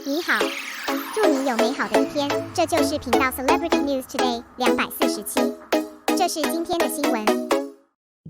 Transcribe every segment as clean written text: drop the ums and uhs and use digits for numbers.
你好，祝你有美好的一天。这就是频道 Celebrity News Today 247。这是今天的新闻。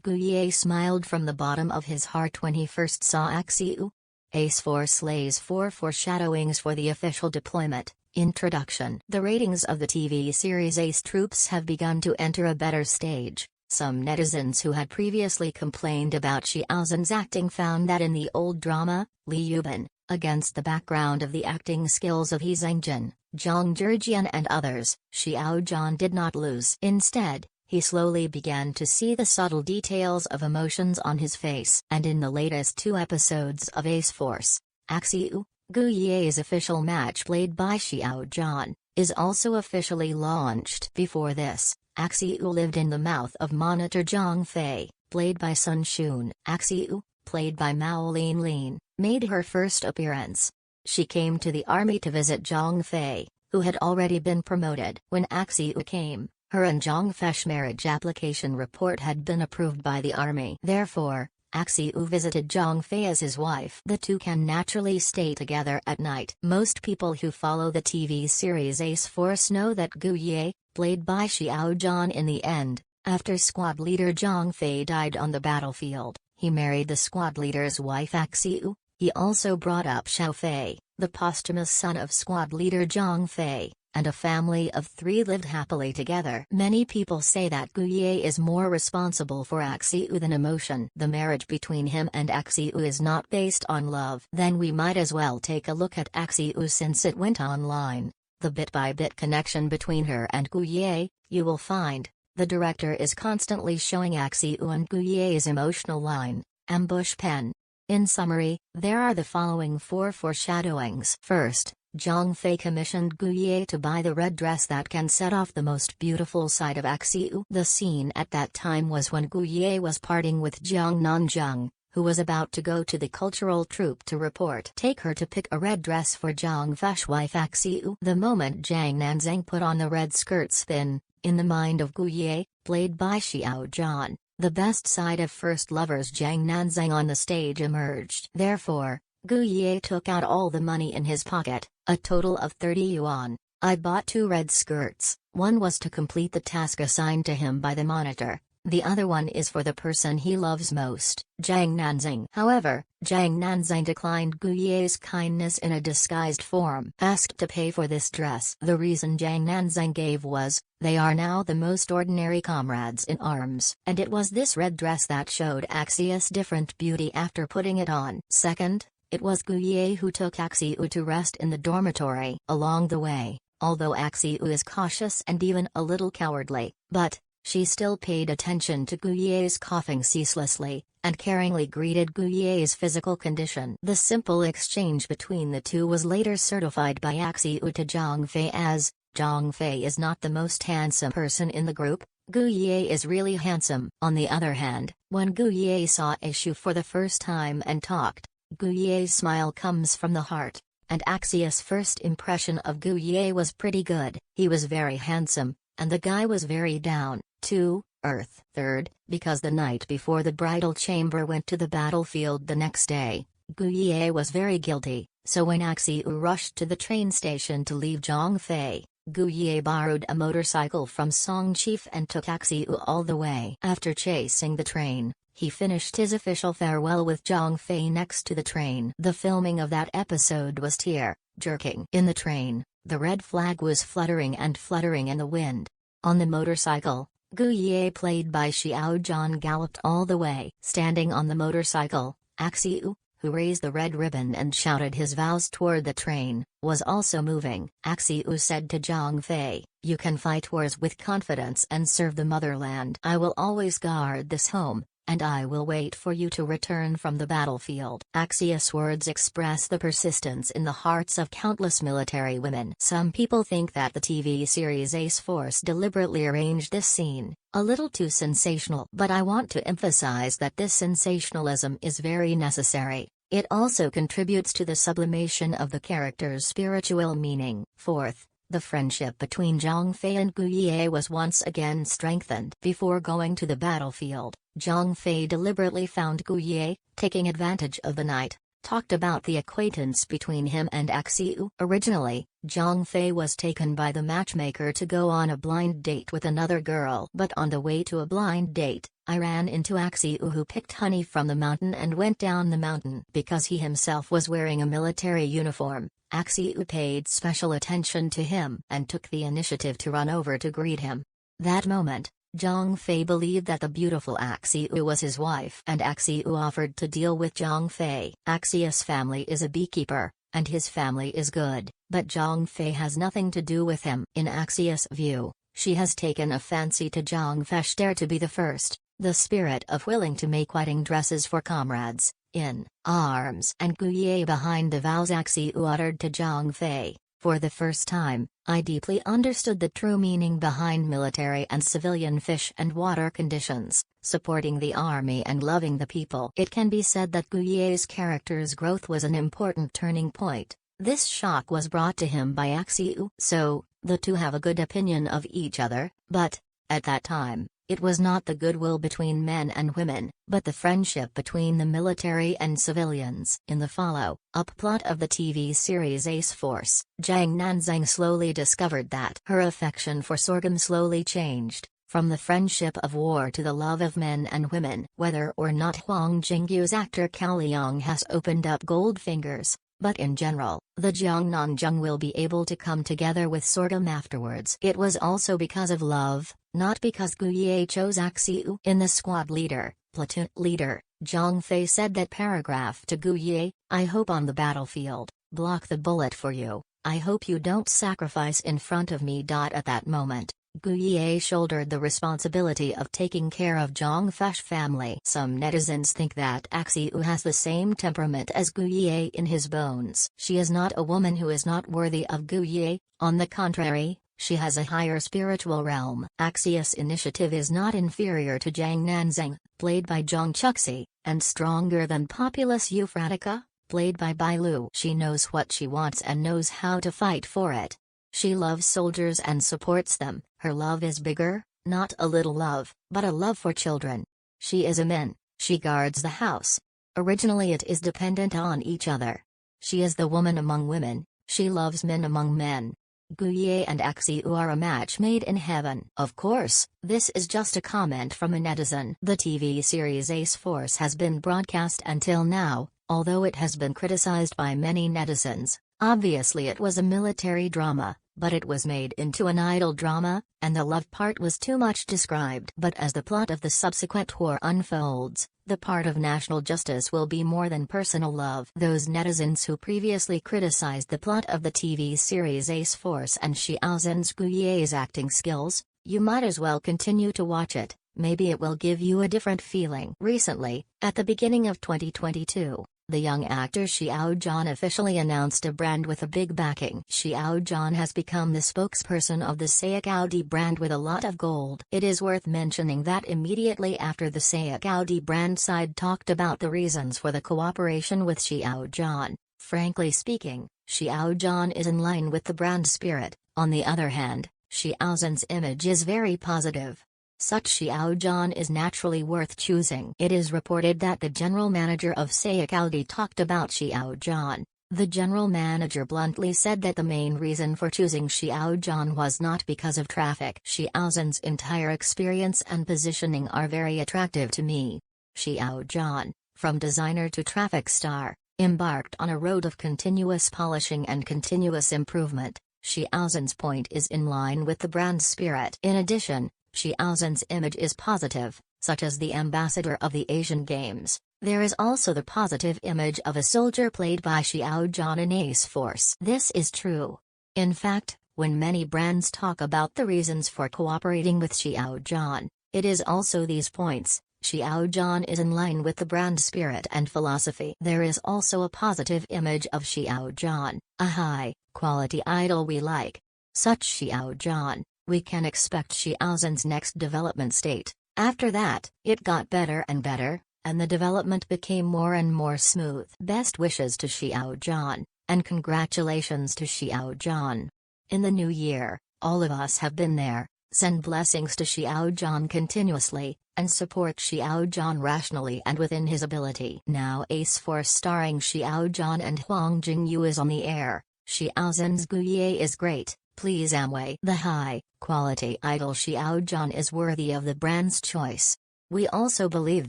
Gu Yiye smiled from the bottom of his heart when he first saw Axiu. Ace Force slays 4 foreshadowings for the official deployment. Introduction. The ratings of the TV series Ace troops have begun to enter a better stage. Some netizens who had previously complained about Xiao Zhanguan's acting found that in the old drama, Li Yubin, against the background of the acting skills of He Zhanguan, Zhang Zhijian and others, Xiao Zhanguan did not lose. Instead, he slowly began to see the subtle details of emotions on his face. And in the latest 2 episodes of Ace Force, Axiu, Gu Yiye's official match played by Xiao Zhanguan, is also officially launched. Before this, Axiu lived in the mouth of Monitor Zhang Fei, played by Sun Xun. Axiu, played by Mao Lin, made her first appearance. She came to the army to visit Zhang Fei, who had already been promoted. When Axiu came, her and Zhang Fei's marriage application report had been approved by the army. Therefore, Axiu visited Zhang Fei as his wife. The two can naturally stay together at night. Most people who follow the TV series Ace Force know that Gu Yiye, played by Xiao Zhanguan in the end, after squad leader Zhang Fei died on the battlefield, he married the squad leader's wife Axiu. He also brought up Xiao Fei, the posthumous son of squad leader Zhang Fei, and a family of 3 lived happily together. Many people say that Gu Yiye is more responsible for Axiu than emotion. The marriage between him and Axiu is not based on love. Then we might as well take a look at Axiu since it went online. The bit-by-bit connection between her and Gu Yiye, you will find. The director is constantly showing Axiu and Gu Yiye's emotional line, ambush pen. In summary, there are the following 4 foreshadowings. First, Zhang Fei commissioned Gu Yiye to buy the red dress that can set off the most beautiful side of Axiu. The scene at that time was when Gu Yiye was parting with Jiang Nanzheng, who was about to go to the cultural troupe to report. Take her to pick a red dress for Zhang Fei's wife Axiu. The moment Jiang Nanzheng put on the red skirt spin, in the mind of Gu Yiye, played by Xiao Zhanguan, the best side of first lovers Jiang Nanzheng on the stage emerged. Therefore, Gu Yiye took out all the money in his pocket, a total of 30 yuan. I bought 2 red skirts. One was to complete the task assigned to him by the monitor. The other one is for the person he loves most, Jiang Nanzheng. However, Jiang Nanzheng declined Gu Yiye's kindness in a disguised form. Asked to pay for this dress. The reason Jiang Nanzheng gave was, they are now the most ordinary comrades in arms. And it was this red dress that showed Axiu's different beauty after putting it on. Second, it was Gu Yiye who took Axiu to rest in the dormitory. Along the way, although Axiu is cautious and even a little cowardly, but she still paid attention to Gu Yiye's coughing ceaselessly, and caringly greeted Gu Yiye's physical condition. The simple exchange between the two was later certified by Axiu to Zhang Fei as, Zhang Fei is not the most handsome person in the group, Gu Yiye is really handsome. On the other hand, when Gu Yiye saw Axiu for the first time and talked, Gu Yiye's smile comes from the heart, and Axiu's first impression of Gu Yiye was pretty good. He was very handsome, and the guy was very down to earth. Third, because the night before the bridal chamber went to the battlefield the next day, Gu Yiye was very guilty, so when Axiu rushed to the train station to leave Zhang Fei, Gu Yiye borrowed a motorcycle from Song Chief and took Axiu all the way. After chasing the train, he finished his official farewell with Zhang Fei next to the train. The filming of that episode was tear-jerking. In the train, the red flag was fluttering in the wind. On the motorcycle, Gu Yiye played by Xiao Zhanguan galloped all the way. Standing on the motorcycle, Axiu, who raised the red ribbon and shouted his vows toward the train, was also moving. Axiu said to Zhang Fei, "You can fight wars with confidence and serve the motherland. I will always guard this home, and I will wait for you to return from the battlefield." Axiu's words express the persistence in the hearts of countless military women. Some people think that the TV series Ace Force deliberately arranged this scene, a little too sensational. But I want to emphasize that this sensationalism is very necessary. It also contributes to the sublimation of the character's spiritual meaning. Fourth, the friendship between Zhang Fei and Gu Yiye was once again strengthened. Before going to the battlefield, Zhang Fei deliberately found Gu Yiye, taking advantage of the night, talked about the acquaintance between him and Axiu. Originally, Zhang Fei was taken by the matchmaker to go on a blind date with another girl. But on the way to a blind date, I ran into Axiu, who picked honey from the mountain and went down the mountain. Because he himself was wearing a military uniform, Axiu paid special attention to him and took the initiative to run over to greet him. That moment, Zhang Fei believed that the beautiful Axiu was his wife, and Axiu offered to deal with Zhang Fei. Axiu's family is a beekeeper, and his family is good, but Zhang Fei has nothing to do with him. In Axiu's view, she has taken a fancy to Zhang Fei, dare to be the first, the spirit of willing to make wedding dresses for comrades, in arms. And Gu Yiye behind the vows Axiu uttered to Zhang Fei. For the first time, I deeply understood the true meaning behind military and civilian fish and water conditions, supporting the army and loving the people. It can be said that Gu Yiye's character's growth was an important turning point. This shock was brought to him by Axiu. So, the two have a good opinion of each other, but, at that time, it was not the goodwill between men and women, but the friendship between the military and civilians. In the follow-up plot of the TV series Ace Force, Zhang Nanzang slowly discovered that her affection for sorghum slowly changed, from the friendship of war to the love of men and women. Whether or not Huang Jingyu's actor Cao Liang has opened up Goldfingers, but in general, the Jiangnanzheng will be able to come together with sorghum afterwards. It was also because of love, not because Gu Yiye chose Axiu. In the squad leader, platoon leader, Zhang Fei said that paragraph to Gu Yiye: "I hope on the battlefield, block the bullet for you, I hope you don't sacrifice in front of me." At that moment, Gu Yiye shouldered the responsibility of taking care of Zhang Fei's family. Some netizens think that Axiu has the same temperament as Gu Yiye in his bones. She is not a woman who is not worthy of Gu Yiye, on the contrary, she has a higher spiritual realm. Axiu's initiative is not inferior to Zhang Nanzang, played by Zhang Chuxi, and stronger than Populus Euphratica, played by Bai Lu. She knows what she wants and knows how to fight for it. She loves soldiers and supports them. Her love is bigger, not a little love, but a love for children. She is a man, she guards the house. Originally it is dependent on each other. She is the woman among women, she loves men among men. Gu Yiye and Axiu are a match made in heaven. Of course, this is just a comment from a netizen. The TV series Ace Force has been broadcast until now, although it has been criticized by many netizens. Obviously it was a military drama, but it was made into an idol drama, and the love part was too much described. But as the plot of the subsequent war unfolds, the part of national justice will be more than personal love. Those netizens who previously criticized the plot of the TV series Ace Force and Xiao Zhanguan's Gu Yiye's acting skills, you might as well continue to watch it, maybe it will give you a different feeling. Recently, at the beginning of 2022, the young actor Xiao Zhan officially announced a brand with a big backing. Xiao Zhan has become the spokesperson of the Sayak Audi brand with a lot of gold. It is worth mentioning that immediately after the Sayak Audi brand side talked about the reasons for the cooperation with Xiao Zhan, frankly speaking, Xiao Zhan is in line with the brand spirit. On the other hand, Xiao Zhan's image is very positive. Such Xiao Zhan is naturally worth choosing. It is reported that the general manager of Sayak Audi talked about Xiao Zhan. The general manager bluntly said that the main reason for choosing Xiao Zhan was not because of traffic. Xiao Zhan's entire experience and positioning are very attractive to me. Xiao Zhan, from designer to traffic star, embarked on a road of continuous polishing and continuous improvement. Xiao Zhan's point is in line with the brand spirit. In addition, Xiao Zhan's image is positive, such as the ambassador of the Asian Games. There is also the positive image of a soldier played by Xiao Zhan in Ace Force. This is true. In fact, when many brands talk about the reasons for cooperating with Xiao Zhan, it is also these points. Xiao Zhan is in line with the brand spirit and philosophy. There is also a positive image of Xiao Zhan, a high-quality idol we like. Such Xiao Zhan, we can expect Xiao Zhan's next development state. After that, it got better and better, and the development became more and more smooth. Best wishes to Xiao Zhan, and congratulations to Xiao Zhan. In the new year, all of us have been there, Send blessings to Xiao Zhan continuously, and support Xiao Zhan rationally and within his ability. Now Ace Force starring Xiao Zhan and Huang Jingyu is on the air. Xiao Zhan's Gu Yiye is great, please Amway. The high-quality idol Xiao Zhan is worthy of the brand's choice. We also believe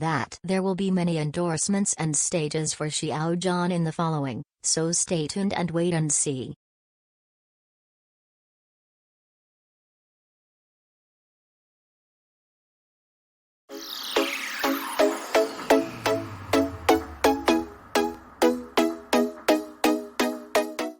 that there will be many endorsements and stages for Xiao Zhan in the following, so stay tuned and wait and see.